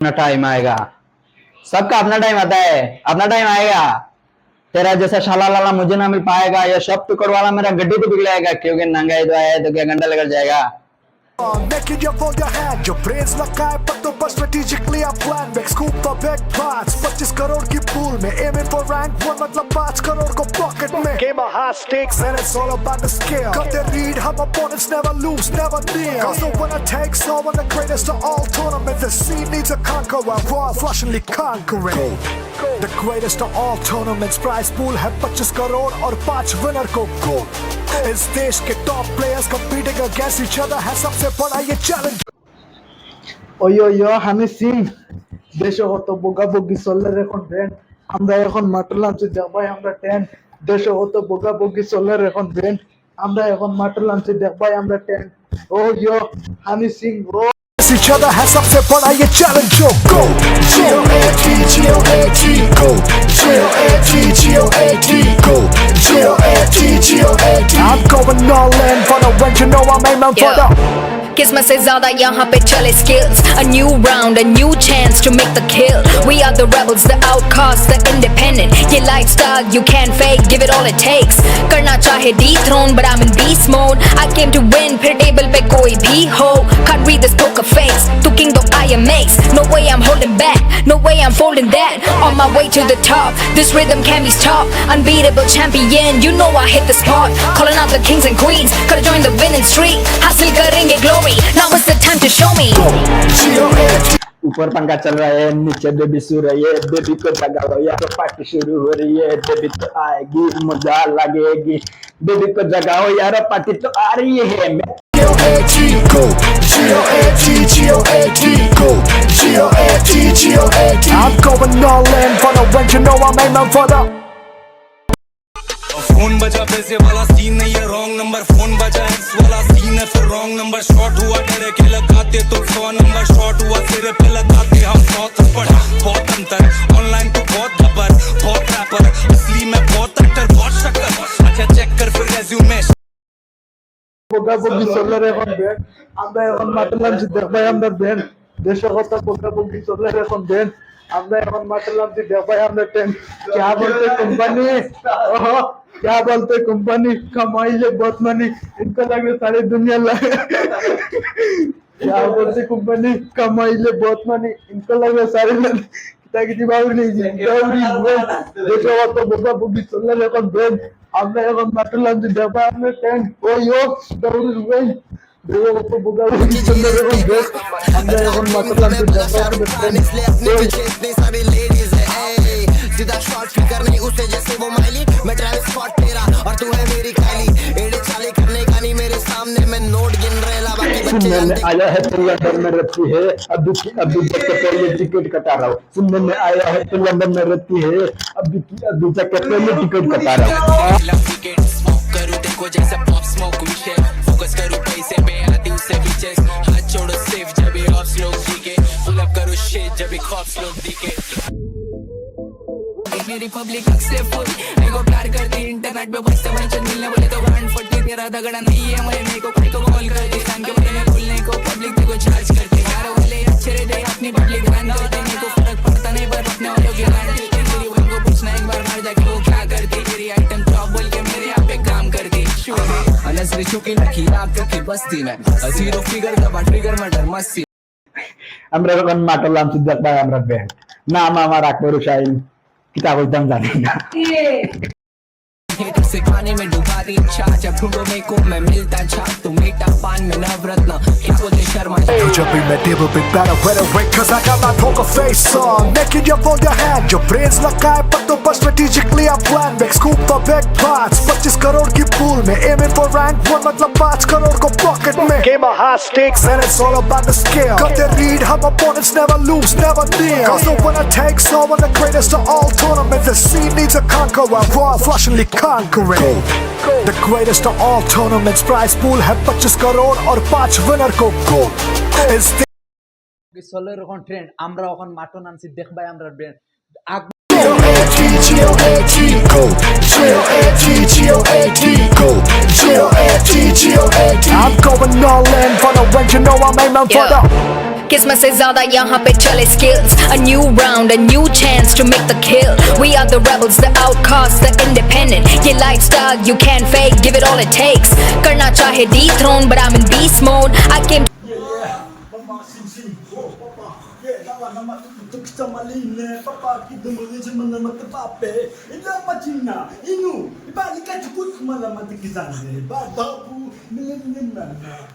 अपना टाइम आएगा, सबका अपना टाइम आता है, अपना टाइम आएगा। तेरा जैसा शाला लाला मुझे ना मिल पाएगा, या शॉप टुकड़ वाला मेरा गड्डी तो पिघलाएगा, क्योंकि नंगा है तो आया है तो क्या घंटा लग जाएगा। Making your fold your hand, your brains लगा है पर तो बस strategically I plan Big scoop the big parts, 25 crore की pool में aiming for rank 1 मतलब 5 करोड़ को pocket में Game of high stakes and it's all about the skill Cut the read, हम opponents never lose, never kneel Cause the winner takes all, one the greatest of all tournament The scene needs a conqueror, raw flushingly conquering The greatest of all tournaments, prize pool है 25 करोड़ और 5 winner को gold इस देश के top players competing against each other है सबसे बड़ा ये चैलेंज ওয়ো হানি সিং দেশে হত বোগা বগি চলে এখন ব্যান্ড আমরা এখন মাটলাম যে দেখবাই আমরা 10 দেশে হত বোগা বগি চলে এখন ব্যান্ড আমরা এখন মাটলাম যে দেখবাই আমরা 10 ওয়ো হানি সিং ও each other है सबसे बड़ा ये challenge go G-O-A-T G-O-A-T go G-O-A-T G-O-A-T go G-O-A-T G-O-A-T I'm going all in for the win you know I'm aiming for the किस्मत से ज्यादा यहाँ पे चले skills A new round, a new chance to make the kill We are the rebels, the outcasts, the independent ये lifestyle you can't fake, give it all it takes करना चाहे dethrone, but I'm in beast mode I came to win, फिर table पे कोई भी हो Can't read this poker face, तू king though I am ace No way I'm holding back, no way I'm folding that On my way to the top, this rhythm can be stopped Unbeatable champion, you know I hit the spot Calling out the kings and queens, gotta join the winning streak हासिल करेंगे glory Now it's the time to show me ऊपर पंखा चल रहा है, नीचे baby सो रही है, बेबी को जगाओ यार पार्टी शुरू हो रही है, बेबी तो आएगी मजा लगेगी, बेबी को जगाओ यार पार्टी तो आ रही है। G-O-A-T go G-O-A-T G-O-A-T go G-O-A-T G-O-A-T I'm going all in for the win you know I'm aiming for the phone बजा पैसे वाला सीन नहीं है रॉन्ग नंबर फोन बजा एक्स वाला सीन है फिर रॉन्ग नंबर शॉट हुआ डरे के लगाते तो 100 नंबर शॉट हुआ सिरे पे लगाते हम 100 थप्पड़ बहुत अंतर ऑनलाइन तो बहुत खबर बहुत रैपर असली में बहुत एक्टर बहुत शक्कर अच्छा चेक कर फिर रेज्यूमे বোগা বগি চলে এখন ব্যান্ড আমরা এখন মাটলাম যে দেখবাই আমরা ব্যান্ড দেশে হত বোগা বগি চলে এখন ব্যান্ড আমরা এখন মাটলাম যে দেখবাই আমরা 10 क्या बोलते कंपनी ओहो क्या बोलते कंपनी कमाई ले बहुत मनी इनको लगे सारी दुनिया लगे क्या बोलते कंपनी कमाई ले बहुत मनी इनको लगे सारी ताकि दिमाग नहीं जी दौड़ी देखो तो बोगा बुगी चले এখন বেন আমরা এখন মাটলাম যে দেবা আমরা 10 ওয়ো দৌড়ি রুই देखो तो बोगा बुगी चले এখন বেন আমরা এখন মাটলাম যে দেবা আমরা 10 सीधा शॉट फिकर नहीं उससे जैसे वो माइली मैं ट्रैविस स्कॉट तेरा और तू है मेरी काइली एड़े चाले करने का नहीं मेरे सामने मैं नोट गिन रहा बाकी बच्चे जानते आया है तो लंदन में रहती है अभी की अभी जाके पहले टिकट कटा रहा हूँ सुनने में आया है तो लंदन में रहती है अभी की अभी जाके पहले टिकट कटा रहा हूँ करूँ देखो जैसे पॉप स्मोक विषय फोकस करूँ पैसे पे आती उससे बीचेस हाथ छोड़ो सेफ जब भी ऑफ लोग दिखे पुल अप करो शिट जब भी खॉप्स लोग दिखे मेरी पब्लिक से फुल मेरे को प्यार करती इंटरनेट पे बस से वंचन मिलने बोले तो ब्रांड फटती तेरा दगड़ा नहीं है मेरे को कोई को कॉल करती फैन के बारे में बोलने को पब्लिक तेरे को चार्ज करती यार वाले अच्छे रहते अपनी पब्लिक बैन करते मेरे को फर्क पड़ता नहीं पर अपने वालों की गांड देती तेरी वन को पूछना एक बार मार जाके वो क्या करती तेरी आइटम टॉप बोल के मेरे यहाँ पे काम करती अनसरी चुकी लकी रात की बस्ती में जीरो फिगर का ट्रिगर मर्डर मस्ती আমরা এখন মাটলাম যে দেখবাই আমরা ব্যান্ড নাম আমার আকবর হুসাইন किताब एकदम जाने ना से खाने में डुबा दी इच्छा जब ढूंढो मेरे को मैं मिलता छा तुम मीठा पान में नवरत्न क्या बोलते शर्मा जब भी मैं table big better better wait cause I got my poker face on making your fold your hand your brains लगा है पर तो बस strategically I plan big scoop the big parts 25 crore की pool में aiming for rank 1 मतलब 5 करोड़ को pocket में Game of high stakes and it's all about the skill Cut the read, हम opponents never lose, never kneel Cause the winner takes all, one the greatest of all tournaments The scene needs a conqueror, raw flushingly conquering The greatest of all tournaments prize pool है 25 करोड़ और 5 winner को gold Is চলে এখন trend আমরা এখন মাটো নামছি দেখবাই আমরা band G-O-A-T G-O-A-T go G-O-A-T G-O-A-T go G-O-A-T G-O-A-T I'm going all in for the win you know I'm aiming for the किस्मत से ज्यादा यहाँ पे चले skills. A new round, a new chance to make the kill. We are the rebels, the outcasts, the independent. ये lifestyle you can't fake, give it all it takes. करना चाहे dethrone, but I'm in beast mode. I came Mama sing sing, oh papa, yeah, nama tuk samaline, papa kita muli zaman nama terpape, ina macina, inu, ibalik aja kut malam mati kisahnya, babu, milen milen mana,